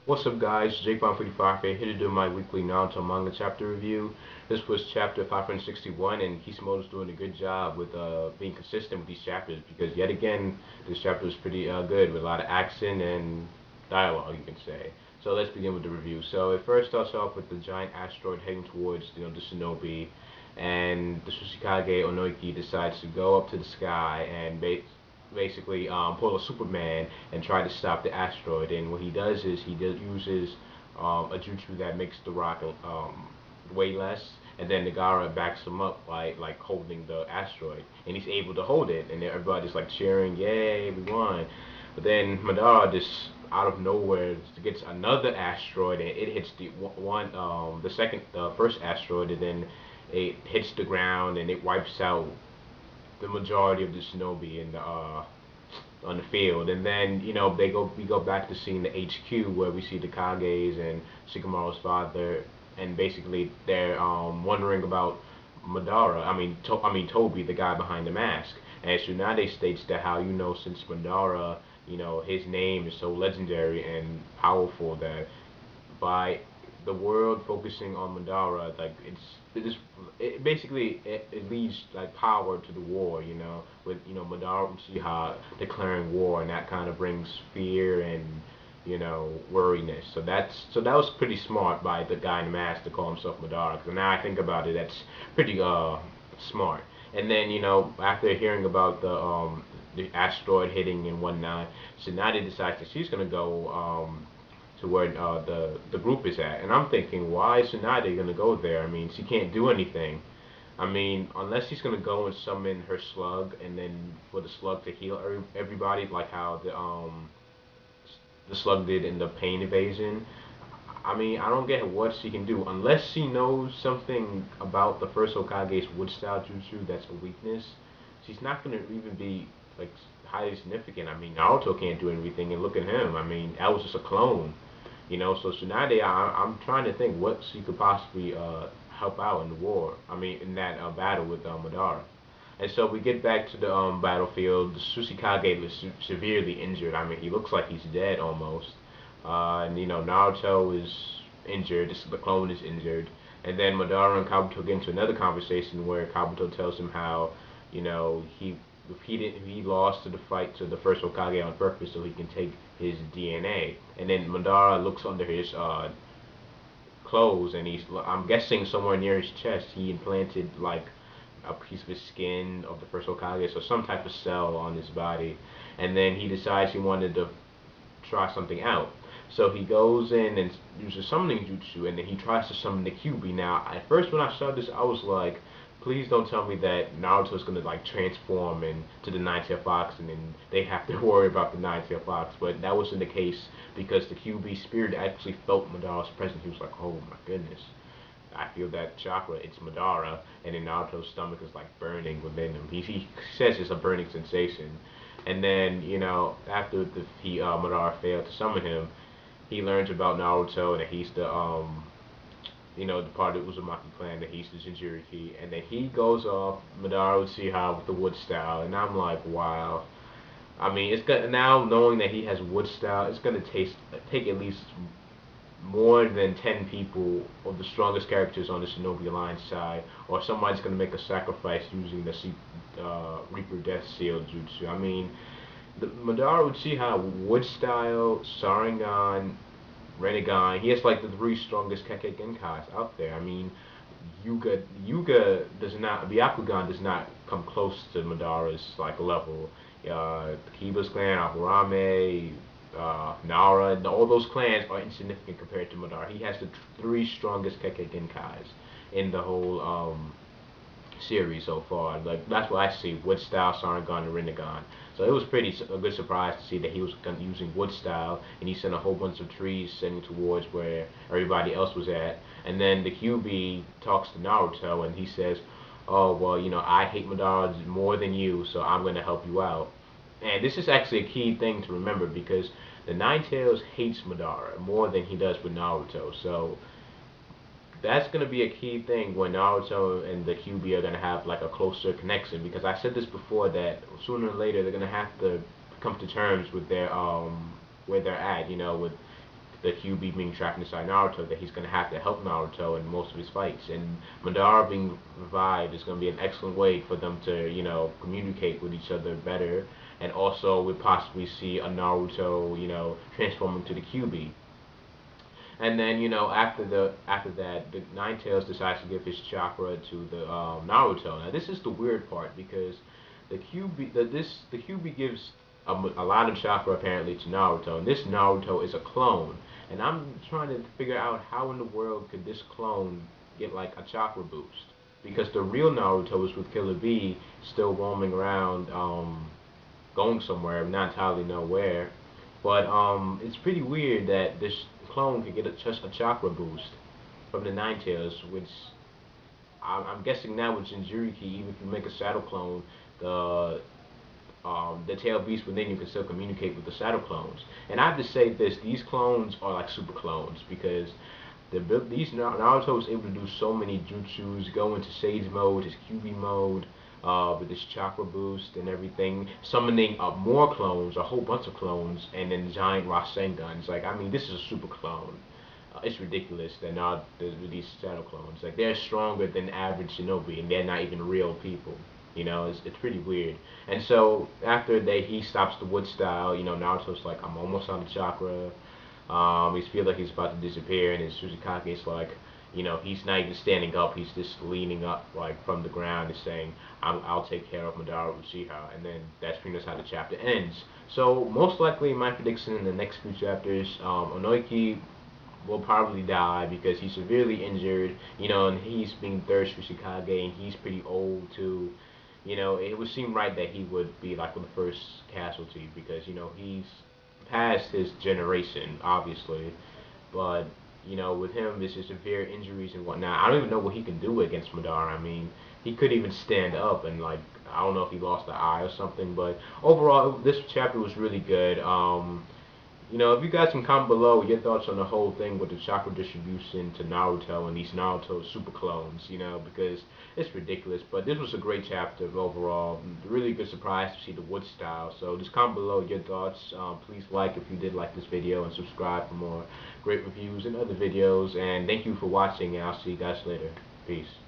What's up guys, Jake55 here to do my weekly Naruto Manga chapter review. This was chapter 561 and Kishimoto's doing a good job with being consistent with these chapters because yet again this chapter was pretty good with a lot of action and dialogue you can say. So let's begin with the review. So it first starts off with the giant asteroid heading towards the shinobi, and the Tsuchikage Onoiki decides to go up to the sky and basically pull a Superman and try to stop the asteroid. And what he does is uses a jutsu that makes the rocket way less, and then Nagara backs him up by like holding the asteroid, and he's able to hold it, and everybody's like cheering, "Yay, we won!" But then Madara just out of nowhere gets another asteroid, and it hits the second, first asteroid, and then it hits the ground, and it wipes out the majority of the shinobi in the on the field. And then we go back to seeing the HQ where we see the Kages and Shikamaru's father, and basically they're wondering about Madara. Toby, the guy behind the mask. And Tsunade states that how since Madara, his name is so legendary and powerful that by the world focusing on Madara, like it leads like power to the war, with Madara Uchiha declaring war, and that kind of brings fear and worriness. So that was pretty smart by the guy in the mask to call himself Madara. Because now I think about it, that's pretty smart. And then after hearing about the asteroid hitting and whatnot, Tsunade decides that she's gonna go to where the group is at. And I'm thinking, why is Tsunade gonna go there? I mean, she can't do anything. I mean, unless she's gonna go and summon her slug, and then for the slug to heal everybody, like how the slug did in the pain evasion. I mean, I don't get what she can do unless she knows something about the first Hokage's wood style jutsu that's a weakness. She's not gonna even be like highly significant. I mean, Naruto can't do everything, and look at him. I mean, that was just a clone. So Tsunade, I'm trying to think what she could possibly help out in the war. I mean, in that battle with Madara. And so we get back to the battlefield. Tsuchikage is severely injured. I mean, he looks like he's dead almost. And Naruto is injured. The clone is injured. And then Madara and Kabuto get into another conversation where Kabuto tells him how, he lost to the fight to the first Hokage on purpose so he can take his DNA. And then Madara looks under his clothes, and I'm guessing somewhere near his chest he implanted like a piece of his skin of the first Hokage, so some type of cell on his body. And then he decides he wanted to try something out. So he goes in and uses summoning jutsu, and then he tries to summon the QB. Now, at first when I saw this, I was like, please don't tell me that Naruto's gonna like transform into the Nine-Tailed Fox, and then they have to worry about the Nine-Tailed Fox. But that wasn't the case because the QB spirit actually felt Madara's presence. He was like, oh my goodness. I feel that chakra, it's Madara, and then Naruto's stomach is like burning within him. He says it's a burning sensation. And then, after Madara failed to summon him, he learns about Naruto, that he's the part of the Uzumaki clan, that he's the Jinchuriki, and then he goes off Madara Uchiha with the wood style, and I'm like, wow. I mean, it's gonna now knowing that he has wood style, it's gonna take at least more than 10 people of the strongest characters on the Shinobi Alliance side, or somebody's going to make a sacrifice using the Reaper Death Seal Jutsu. I mean, the Madara Uchiha wood style, Sharingan, Renegon, he has like the three strongest Kekkei Genkais out there. I mean, Yuga does not, Byakugan does not come close to Madara's like level. Kiba's clan, Aburame, Nara, and all those clans are insignificant compared to Madara. He has the three strongest Kekkei Genkais in the whole series so far. Like that's what I see: Wood Style, Sharingan, and Rinnegan. So it was a good surprise to see that he was using Wood Style, and he sent a whole bunch of trees sending towards where everybody else was at. And then the QB talks to Naruto, and he says, "Oh well, I hate Madara more than you, so I'm going to help you out." And this is actually a key thing to remember because the Nine Tails hates Madara more than he does with Naruto. So that's going to be a key thing when Naruto and the QB are going to have like a closer connection, because I said this before that sooner or later they're going to have to come to terms with their where they're at, with the QB being trapped inside Naruto, that he's going to have to help Naruto in most of his fights. And Madara being revived is going to be an excellent way for them to, communicate with each other better. And also, we'll possibly see a Naruto, transform into the QB. And then, after that, the Nine Tails decides to give his chakra to the Naruto. Now, this is the weird part because the QB gives a lot of chakra apparently to Naruto, and this Naruto is a clone. And I'm trying to figure out how in the world could this clone get like a chakra boost, because the real Naruto is with Killer B, still roaming around, going somewhere, not entirely know where. But it's pretty weird that this clone could get just a chakra boost from the Nine Tails, which I'm guessing now with Jinchuriki, even if you make a Shadow clone, the tail beast within you can still communicate with the Shadow clones. And I have to say this: these clones are like super clones, because these Naruto is able to do so many jutsus, go into Sage mode, his QB mode, with this chakra boost and everything, summoning more clones, a whole bunch of clones, and then giant Rasengan. Like, I mean, this is a super clone. It's ridiculous that not these Shadow clones. Like, they're stronger than average shinobi, and they're not even real people. It's pretty weird. And so after he stops the wood style, Naruto's like, I'm almost out of chakra. He feels like he's about to disappear, and then Tsuchikage's like, he's not even standing up. He's just leaning up, like, from the ground and saying, I'll take care of Madara Uchiha. And then that's pretty much how the chapter ends. So most likely, my prediction in the next few chapters, Onoiki will probably die because he's severely injured, and he's being third Tsuchikage, and he's pretty old too. It would seem right that he would be like the first casualty because, he's past his generation, obviously. But, with him, this is severe injuries and whatnot. I don't even know what he can do against Madara. I mean, he could even stand up and, like, I don't know if he lost an eye or something. But overall, this chapter was really good. If you guys can comment below your thoughts on the whole thing with the chakra distribution to Naruto and these Naruto super clones, because it's ridiculous. But this was a great chapter overall. Really good surprise to see the wood style. So just comment below your thoughts. Please like if you did like this video, and subscribe for more great reviews and other videos. And thank you for watching, and I'll see you guys later. Peace.